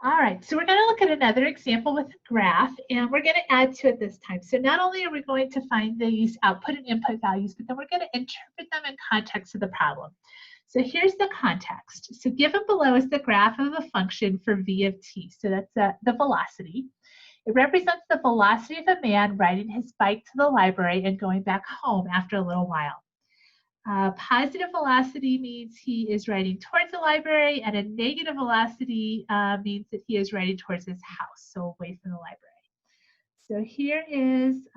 All right, so we're going to look at another example with a graph, and we're going to add to it this time. So not only are we going to find these output and input values, but then we're going to interpret them in context of the problem. So here's the context. So given below is the graph of a function for v of t. So that's the velocity. It represents the velocity of a man riding his bike to the library and going back home after a little while. Positive velocity means he is riding towards the library, and a negative velocity means that he is riding towards his house, so away from the library. So here is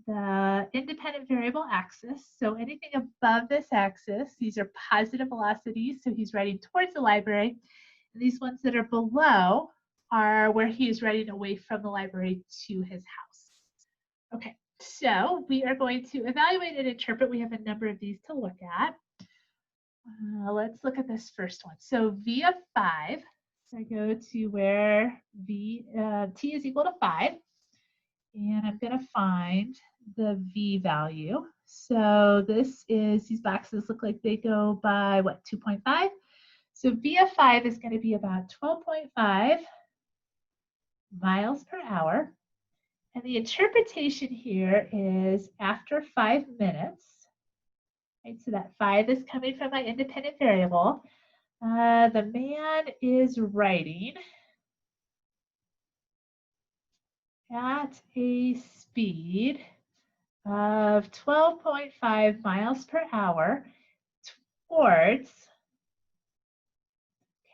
the independent variable axis. So anything above this axis, these are positive velocities, so he's riding towards the library. And these ones that are below are where he is riding away from the library to his house. Okay. So we are going to evaluate and interpret. We have a number of these to look at. Let's look at this first one. So v of 5. So I go to where t is equal to 5. And I'm going to find the v value. So this is, these boxes look like they go by, what, 2.5? So v of 5 is going to be about 12.5 miles per hour. And the interpretation here is after 5 minutes, right? So that 5 is coming from my independent variable. The man is riding at a speed of 12.5 miles per hour towards,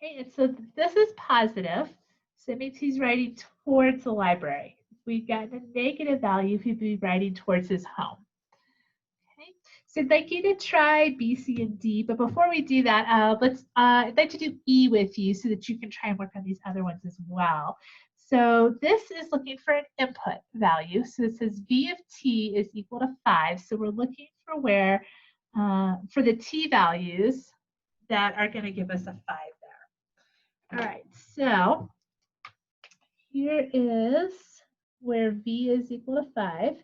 okay, and so this is positive, so it means he's riding towards the library. We got a negative value, he'd be riding towards his home. Okay, so I'd like you to try B, C, and D, but before we do that, I'd like to do E with you so that you can try and work on these other ones as well. So this is looking for an input value. So it says V of t is equal to 5. So we're looking for where, for the t values that are going to give us a 5 there. All right, so here is where V is equal to 5,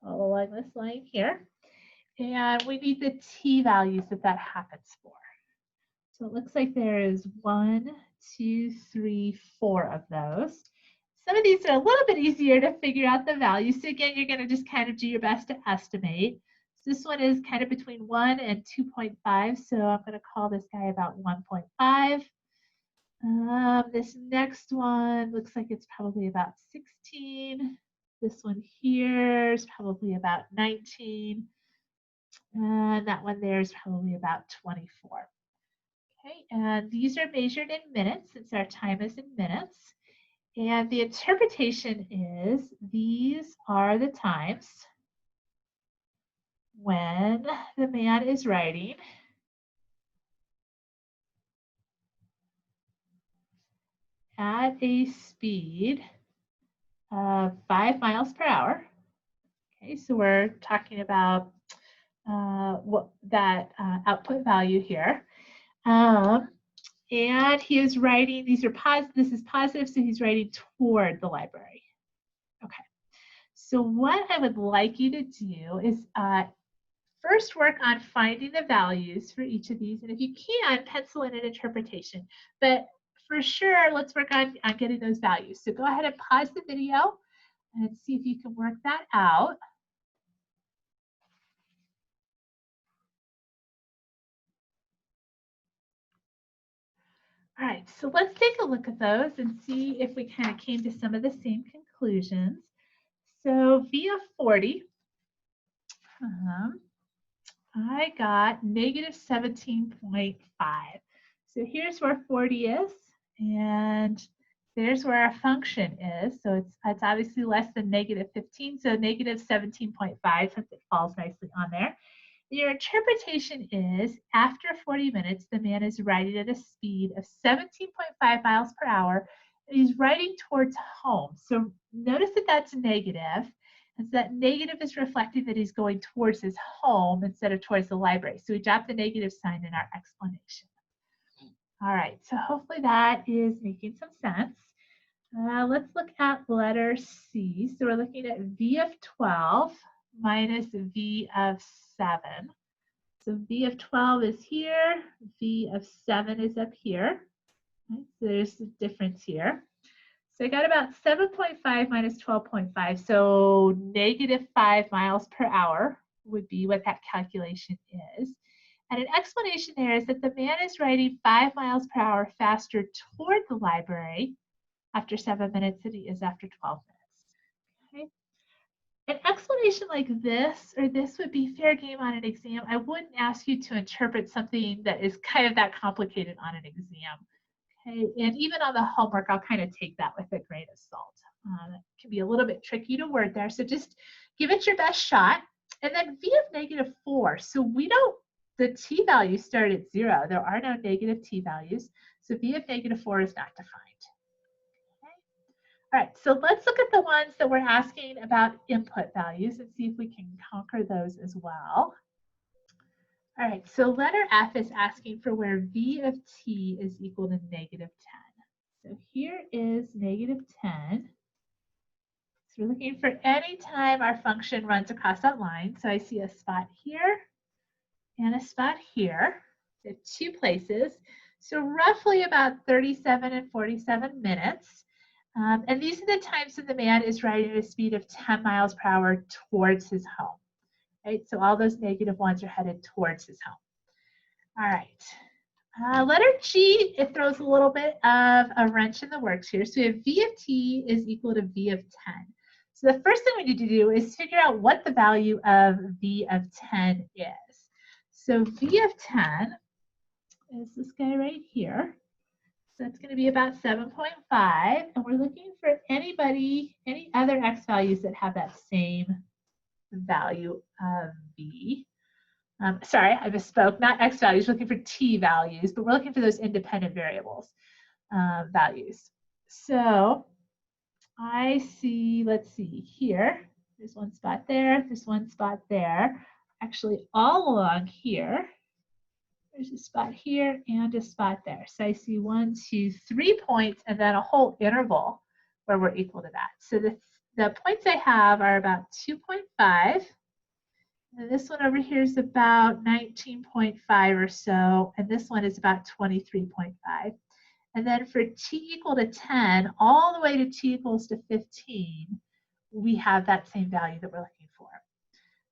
all along this line here. And we need the t values that happens for. So it looks like there is 1, 2, 3, 4 of those. Some of these are a little bit easier to figure out the values. So again, you're going to just kind of do your best to estimate. So this one is kind of between 1 and 2.5. So I'm going to call this guy about 1.5. This next one looks like it's probably about 16. This one here is probably about 19. And that one there is probably about 24. Okay, and these are measured in minutes since our time is in minutes. And the interpretation is these are the times when the man is riding at a speed of 5 miles per hour. Okay, so we're talking about what that output value here. And he is riding, these are positive, this is positive, so he's riding toward the library. Okay, so what I would like you to do is first work on finding the values for each of these, and if you can, pencil in an interpretation. But for sure, let's work on getting those values. So go ahead and pause the video and see if you can work that out. All right, so let's take a look at those and see if we kind of came to some of the same conclusions. So V of 40, I got negative 17.5. So here's where 40 is, and there's where our function is. So it's obviously less than negative 15, so negative 17.5 since it falls nicely on there. Your interpretation is after 40 minutes, the man is riding at a speed of 17.5 miles per hour, and he's riding towards home. So notice that that's negative. And so that negative is reflecting that he's going towards his home instead of towards the library. So we dropped the negative sign in our explanation. All right, so hopefully that is making some sense. Let's look at letter C. So we're looking at V of 12 minus V of 7. So V of 12 is here, V of 7 is up here. Okay, so there's the difference here. So I got about 7.5 minus 12.5. So -5 miles per hour would be what that calculation is. And an explanation there is that the man is riding 5 miles per hour faster toward the library after 7 minutes than he is after 12 minutes. Okay. An explanation like this or this would be fair game on an exam. I wouldn't ask you to interpret something that is kind of that complicated on an exam. Okay, and even on the homework, I'll kind of take that with a grain of salt. It can be a little bit tricky to word there, so just give it your best shot. And then v of -4. So we don't, the t values start at 0. There are no negative t values, so v of -4 is not defined. Okay. All right, so let's look at the ones that we're asking about input values and see if we can conquer those as well. All right, so letter F is asking for where v of t is equal to -10. So here is -10. So we're looking for any time our function runs across that line. So I see a spot here and a spot here. So 2 places. So roughly about 37 and 47 minutes. And these are the times that the man is riding at a speed of 10 miles per hour towards his home. Right? So all those negative ones are headed towards his home. All right. Letter G, it throws a little bit of a wrench in the works here. So we have v of t is equal to v of 10. So the first thing we need to do is figure out what the value of v of 10 is. So v of 10 is this guy right here. So that's going to be about 7.5. And we're looking for any other x values that have that same value of v. Sorry, I misspoke, not x values, we're looking for t values, but we're looking for those independent variables values. So I see, let's see here, there's one spot there, there's one spot there. Actually, all along here, there's a spot here and a spot there. So I see 1, 2, 3 points and then a whole interval where we're equal to that. So the points I have are about 2.5. And this one over here is about 19.5 or so, and this one is about 23.5. And then for t equal to 10, all the way to t equals to 15, we have that same value that we're looking for.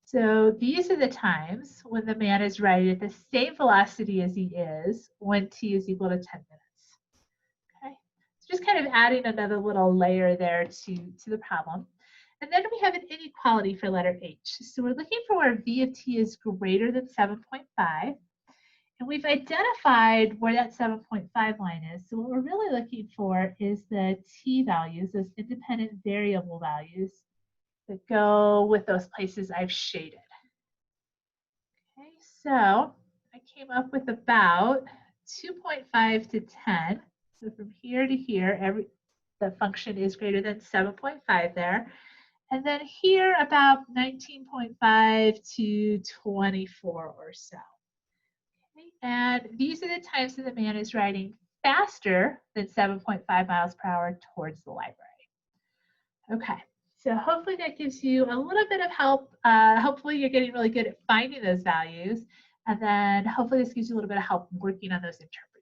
So these are the times when the man is riding at the same velocity as he is when t is equal to 10 minutes. Okay, so just kind of adding another little layer there to the problem. And then we have an inequality for letter H. So we're looking for where v of t is greater than 7.5. And we've identified where that 7.5 line is. So what we're really looking for is the t values, those independent variable values that go with those places I've shaded. Okay, so I came up with about 2.5 to 10. So from here to here, the function is greater than 7.5 there. And then here about 19.5 to 24 or so. Okay. And these are the times that the man is riding faster than 7.5 miles per hour towards the library. Okay, so hopefully that gives you a little bit of help. Hopefully you're getting really good at finding those values. And then hopefully this gives you a little bit of help working on those interpretations.